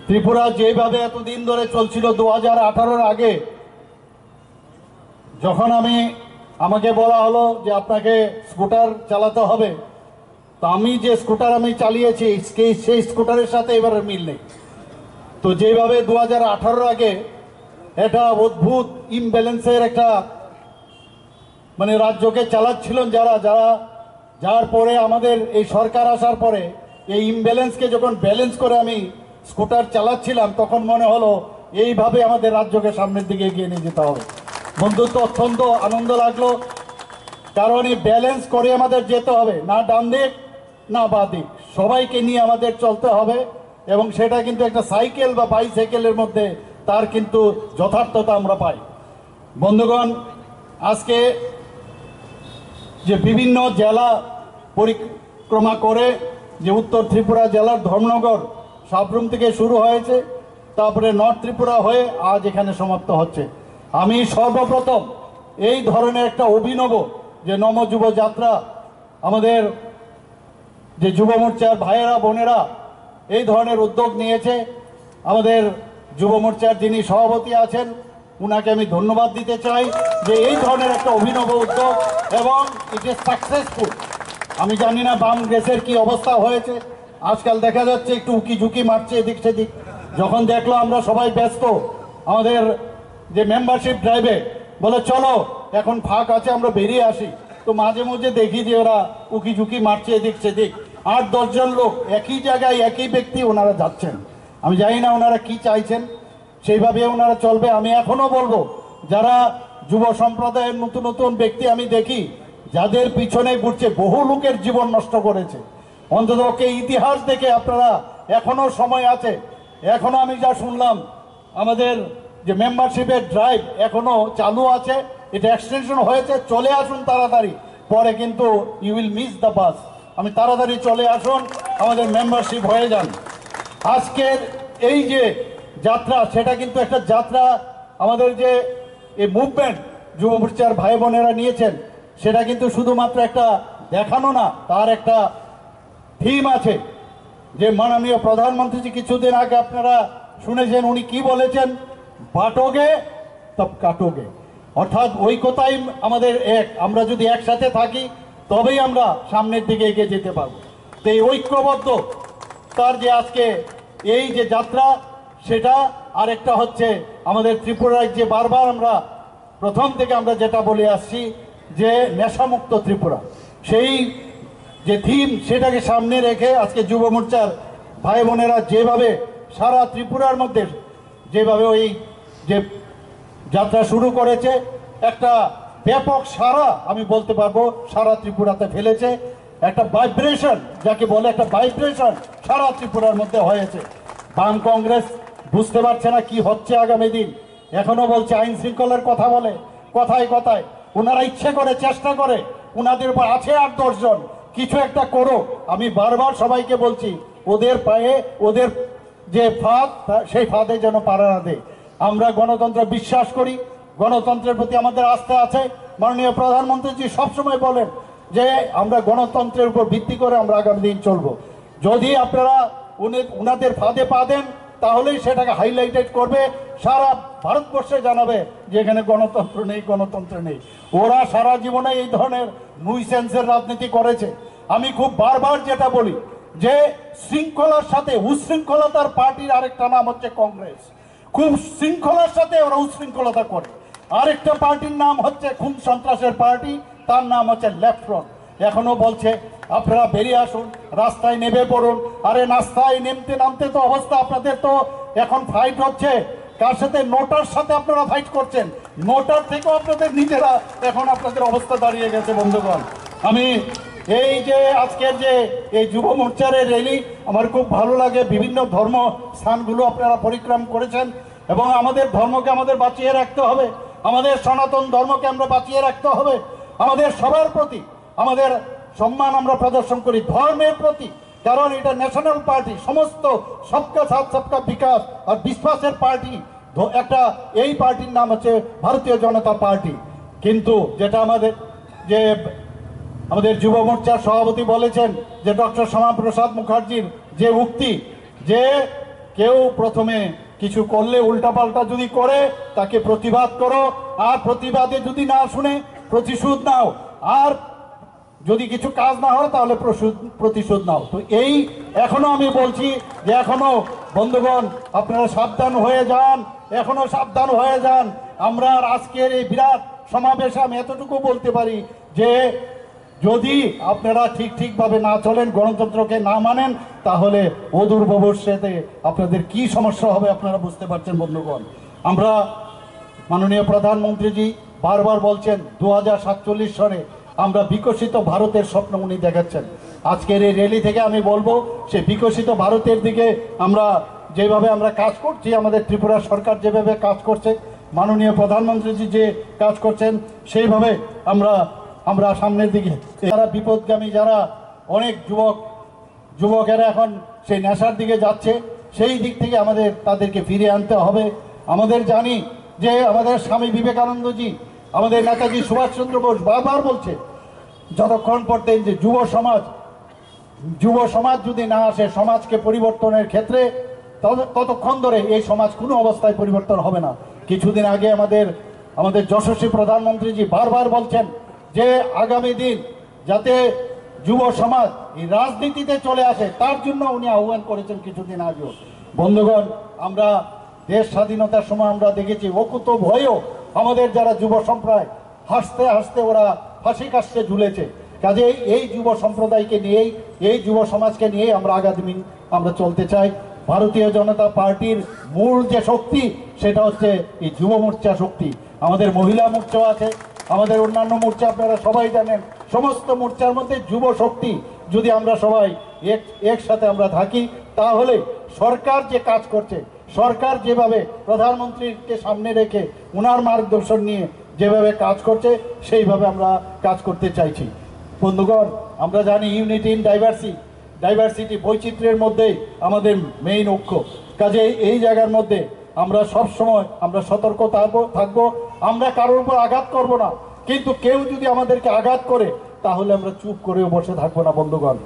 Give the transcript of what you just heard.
ত্রিপুরা যেভাবে এতদিন ধরে চলছিল 2018-র আগে, যখন আমাকে বলা হলো যে আপনাকে স্কুটার চালাতে হবে, তো আমি যে স্কুটার চালিয়েছি সেই স্কুটারের সাথে এবারে মিল নেই। তো যেভাবে 2018-র আগে এটা অদ্ভুত ইমব্যালেন্সের একটা রাজ্যকে চালাচ্ছিলেন যার পরে আমাদের এই সরকার আসার পরে এই ইমব্যালেন্সকে যখন ব্যালেন্স করে আমি স্কুটার চালাচ্ছিলাম, তখন মনে হলো এইভাবে আমাদের রাজ্যকে সামনের দিকে এগিয়ে নিয়ে যেতে হবে। বন্ধুত্ব অত্যন্ত আনন্দ লাগলো, কারণ এই ব্যালেন্স করে আমাদের যেতে হবে, না ডান দিক না বাঁ দিক, সবাইকে নিয়ে আমাদের চলতে হবে। এবং সেটা কিন্তু একটা সাইকেল বা বাইসাইকেলের মধ্যে তার কিন্তু যথার্থতা আমরা পাই। বন্ধুগণ, আজকে যে বিভিন্ন জেলা পরিক্রমা করে যে উত্তর ত্রিপুরা জেলার ধর্মনগর সাবরুম থেকে শুরু হয়েছে, তারপরে নর্থ ত্রিপুরা হয়ে আজ এখানে সমাপ্ত হচ্ছে। আমি সর্বপ্রথম এই ধরনের একটা অভিনব যে নম যুব যাত্রা আমাদের যে যুব মোর্চার ভাইয়েরা বোনেরা এই ধরনের উদ্যোগ নিয়েছে, আমাদের যুব মোর্চার যিনি সভাপতি আছেন উনাকে আমি ধন্যবাদ দিতে চাই যে এই ধরনের একটা অভিনব উদ্যোগ, এবং ইট ইজ সাকসেসফুল। আমি জানি না বাম দেশের কি অবস্থা হয়েছে, আজকাল দেখা যাচ্ছে একটু উকি ঝুঁকি মারছে এদিক সেদিক। যখন দেখলো আমরা সবাই ব্যস্ত আমাদের যে মেম্বারশিপ ড্রাইভে, বলে চলো এখন ফাঁক আছে আমরা বেরিয়ে আসি, তো মাঝে মাঝে দেখি যে ওরা উকি ঝুঁকি মারছে এদিক সেদিক। 8-10 জন লোক একই জায়গায় একই ব্যক্তি ওনারা যাচ্ছেন। আমি জানি না ওনারা কি চাইছেন, সেইভাবে ওনারা চলবে। আমি এখনো বলবো, যারা যুব সম্প্রদায়ের নতুন নতুন ব্যক্তি আমি দেখি যাদের পিছনে ঘুরছে, বহু লোকের জীবন নষ্ট করেছে, অন্ততপক্ষে ইতিহাস দেখে আপনারা এখনো সময় আছে। এখনো আমি যা শুনলাম আমাদের যে মেম্বারশিপের ড্রাইভ এখনো চালু আছে, এটা এক্সটেনশন হয়েছে, চলে আসুন তাড়াতাড়ি, পরে কিন্তু you will miss the bus. আমি তাড়াতাড়ি চলে আসুন, আমাদের মেম্বারশিপ হয়ে যান। আজকের এই যে যাত্রা, সেটা কিন্তু একটা যাত্রা, আমাদের যে এই মুভমেন্ট যুব মোর্চার ভাই বোনেরা নিয়েছেন, সেটা কিন্তু শুধুমাত্র একটা দেখানো না, তার একটা থিম আছে। যে মাননীয় প্রধানমন্ত্রী কিছুদিন আগে আপনারা শুনেছেন উনি কি বলেছেন, বাটোগে তব কাটোগে, অর্থাৎ ঐক্যতাই আমাদের এক। আমরা যদি একসাথে থাকি তবেই আমরা সামনের দিকে এগিয়ে যেতে পারবো। তো এই ঐক্যবদ্ধ তার যে আজকে এই যে যাত্রা, সেটা আরেকটা হচ্ছে আমাদের ত্রিপুরায় যে বারবার আমরা প্রথম থেকে আমরা যেটা বলে আসছি যে নেশামুক্ত ত্রিপুরা, সেই যে থিম সেটাকে সামনে রেখে আজকে যুব মোর্চার ভাই বোনেরা যেভাবে সারা ত্রিপুরার মধ্যে যেভাবে ওই যে যাত্রা শুরু করেছে, একটা ব্যাপক সারা আমি বলতে পারবো সারা ত্রিপুরাতে ফেলেছে। একটা ভাইব্রেশন, যাকে বলে একটা ভাইব্রেশন সারা ত্রিপুরার মধ্যে হয়েছে। বাম কংগ্রেস বুঝতে পারছে না কি হচ্ছে আগামী দিন, এখনো বলছে আইন শৃঙ্খলার কথা বলে, কথায় কথায় ওনারা ইচ্ছে করে চেষ্টা করে, ওনাদের উপর আছে 8-10 জন, কিছু একটা করো। আমি বারবার সবাইকে বলছি, ওদের পায়ে ওদের যে ফাঁদ, সেই ফাঁদে যেন পাড়া না দেয়। আমরা গণতন্ত্র বিশ্বাস করি, গণতন্ত্রের প্রতি আমাদের আস্থা আছে। মাননীয় প্রধানমন্ত্রীজি সবসময় বলেন যে আমরা গণতন্ত্রের উপর ভিত্তি করে আমরা আগামী দিন চলবো। যদি আপনারা উনাদের ফাঁদে পা দেন, তাহলেই সেটাকে হাইলাইটেড করবে, সারা ভারতবর্ষে জানাবে যে এখানে গণতন্ত্র নেই, গণতন্ত্র নেই। ওরা সারা জীবনে এই ধরনের নুইসেন্সের রাজনীতি করেছে। আমি খুব বারবার যেটা বলি যে শৃঙ্খলার সাথে উশৃঙ্খলতার পার্টির আরেকটা নাম হচ্ছে কংগ্রেস। খুব শৃঙ্খলার সাথে ওরা উশৃঙ্খলতা করে। আরেকটা পার্টির নাম হচ্ছে খুব সন্ত্রাসের পার্টি, তার নাম হচ্ছে লেফট ফ্রন্ট। এখনো বলছে আপনারা বেরিয়ে আসুন, রাস্তায় নেমে পড়ুন। আরে রাস্তায় নামতে তো অবস্থা, আপনাদের তো এখন ফাইট হচ্ছে কার সাথে? নোটার সাথে আপনারা ফাইট করছেন। নোটার থেকেও আপনাদের নিজেরা এখন আপনাদের অবস্থা দাঁড়িয়ে গেছে। বন্ধুগণ, আমি এই যে আজকের যে এই যুব মোর্চার র্যালি আমার খুব ভালো লাগে। বিভিন্ন ধর্ম স্থানগুলো আপনারা পরিক্রম করেছেন, এবং আমাদের ধর্মকে আমাদের বাঁচিয়ে রাখতে হবে, আমাদের সনাতন ধর্মকে আমরা বাঁচিয়ে রাখতে হবে। আমাদের সবার প্রতি আমাদের সম্মান আমরা প্রদর্শন করি ধর্মের প্রতি, কারণ এটা ন্যাশনাল পার্টি, সমস্ত সবকা সাথ সবকা বিকাশ আর বিশ্বাসের পার্টি একটা। এই পার্টির নাম হচ্ছে ভারতীয় জনতা পার্টি। কিন্তু যেটা আমাদের যুব মোর্চার সভাপতি বলেছেন যে ডক্টর শ্যামাপ্রসাদ মুখার্জির যে উক্তি, যে কেউ প্রথমে কিছু করলে উল্টাপাল্টা যদি করে তাকে প্রতিবাদ করো, আর প্রতিবাদে যদি না শুনে প্রতিশোধ নাও, আর যদি কিছু কাজ না হয় তাহলে প্রতিশোধ নাও। তো এই এখনো আমি বলছি যে এখনো বন্ধুগণ আপনারা সাবধান হয়ে যান, এখনো সাবধান হয়ে যান। আমরা আজকের এই বিরাট সমাবেশে আমি এতটুকু বলতে পারি যে যদি আপনারা ঠিকভাবে না চলেন, গণতন্ত্রকে না মানেন, তাহলে অদূর ভবিষ্যতে আপনাদের কি সমস্যা হবে আপনারা বুঝতে পারছেন বন্ধুগণ। আমরা মাননীয় প্রধানমন্ত্রীজি বারবার বলছেন 2047 সনে আমরা বিকশিত ভারতের স্বপ্ন উনি দেখাচ্ছেন। আজকের এই র্যালি থেকে আমি বলবো সে বিকশিত ভারতের দিকে আমরা যেভাবে আমরা কাজ করছি, আমাদের ত্রিপুরা সরকার যেভাবে কাজ করছে, মাননীয় প্রধানমন্ত্রীজি যে কাজ করছেন সেইভাবে আমরা সামনের দিকে, যারা বিপদগামী, যারা অনেক যুবকেরা এখন সেই নেশার দিকে যাচ্ছে, সেই দিক থেকে আমাদের তাদেরকে ফিরিয়ে আনতে হবে। আমাদের জানি যে আমাদের স্বামী বিবেকানন্দজি, আমাদের নেতাজি সুভাষচন্দ্র বোস বারবার বলছে যতক্ষণ পর্যন্ত যে যুব সমাজ যদি না আসে সমাজকে পরিবর্তনের ক্ষেত্রে, ততক্ষণ ধরে এই সমাজ কোনো অবস্থায় পরিবর্তন হবে না। কিছুদিন আগে আমাদের যশস্বী প্রধানমন্ত্রীজি বারবার বলছেন যে আগামী দিন যাতে যুব সমাজ এই রাজনীতিতে চলে আসে তার জন্য উনি আহ্বান করেছেন কিছুদিন আগেও। বন্ধুগণ, আমরা দেশ স্বাধীনতার সময় আমরা দেখেছি অকুত ভয়েও আমাদের যারা যুব সম্প্রদায় হাসতে হাসতে ওরা ফাঁসি কাস্টে ঝুলেছে। কাজে এই যুব সম্প্রদায়কে নিয়েই, এই যুব সমাজকে নিয়েই আমরা আগামী দিন আমরা চলতে চাই। ভারতীয় জনতা পার্টির মূল যে শক্তি সেটা হচ্ছে এই যুব মোর্চা শক্তি। আমাদের মহিলা মোর্চা আছে, আমাদের অন্যান্য মোর্চা আপনারা সবাই জানেন। সমস্ত মোর্চার মধ্যে যুব শক্তি যদি আমরা সবাই একসাথে আমরা থাকি, তাহলে সরকার যে কাজ করছে, সরকার যেভাবে প্রধানমন্ত্রীকে সামনে রেখে ওনার মার্গদর্শন নিয়ে যেভাবে কাজ করছে সেইভাবে আমরা কাজ করতে চাইছি। বন্ধুগণ, আমরা জানি ইউনিটি ইন ডাইভার্সিটি, বৈচিত্র্যের মধ্যেই আমাদের মেইন ঐক্য। কাজে এই জায়গার মধ্যে আমরা সব সময় আমরা সতর্ক থাকবো। আমরা কারোর উপর আঘাত করব না, কিন্তু কেউ যদি আমাদেরকে আঘাত করে তাহলে আমরা চুপ করেও বসে থাকবো না বন্ধুগণ।